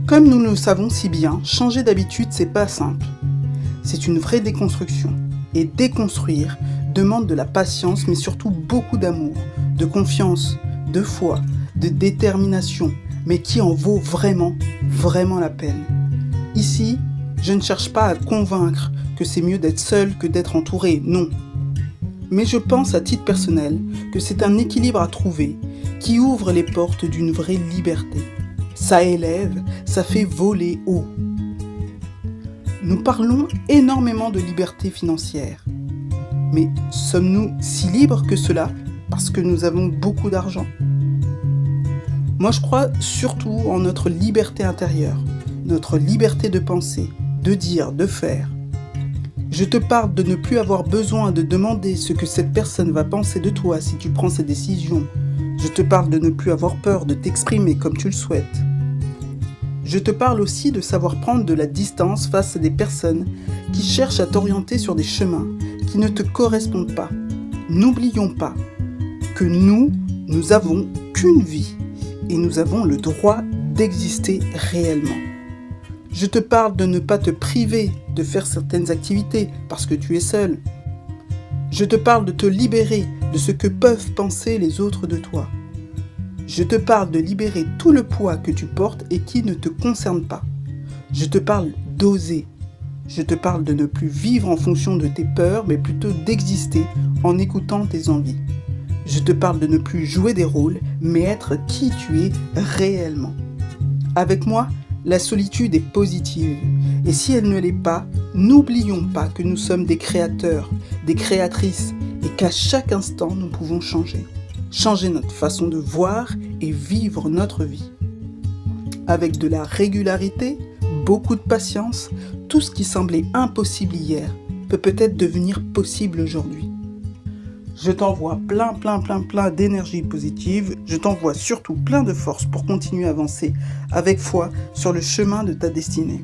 Comme nous le savons si bien, changer d'habitude, c'est pas simple. C'est une vraie déconstruction. Et déconstruire demande de la patience, mais surtout beaucoup d'amour, de confiance, de foi, de détermination, mais qui en vaut vraiment, vraiment la peine. Ici, je ne cherche pas à convaincre que c'est mieux d'être seul que d'être entouré, non. Mais je pense à titre personnel que c'est un équilibre à trouver qui ouvre les portes d'une vraie liberté. Ça élève, ça fait voler haut. Nous parlons énormément de liberté financière. Mais sommes-nous si libres que cela parce que nous avons beaucoup d'argent ? Moi, je crois surtout en notre liberté intérieure, notre liberté de penser, de dire, de faire. Je te parle de ne plus avoir besoin de demander ce que cette personne va penser de toi si tu prends cette décision. Je te parle de ne plus avoir peur de t'exprimer comme tu le souhaites. Je te parle aussi de savoir prendre de la distance face à des personnes qui cherchent à t'orienter sur des chemins qui ne te correspondent pas. N'oublions pas que nous avons qu'une vie et nous avons le droit d'exister réellement. Je te parle de ne pas te priver de faire certaines activités parce que tu es seul. Je te parle de te libérer de ce que peuvent penser les autres de toi. Je te parle de libérer tout le poids que tu portes et qui ne te concerne pas. Je te parle d'oser. Je te parle de ne plus vivre en fonction de tes peurs, mais plutôt d'exister en écoutant tes envies. Je te parle de ne plus jouer des rôles, mais être qui tu es réellement. Avec moi, la solitude est positive. Et si elle ne l'est pas, n'oublions pas que nous sommes des créateurs, des créatrices, et qu'à chaque instant, nous pouvons changer. Changer notre façon de voir et vivre notre vie. Avec de la régularité, beaucoup de patience, tout ce qui semblait impossible hier peut peut-être devenir possible aujourd'hui. Je t'envoie plein d'énergie positive. Je t'envoie surtout plein de force pour continuer à avancer avec foi sur le chemin de ta destinée.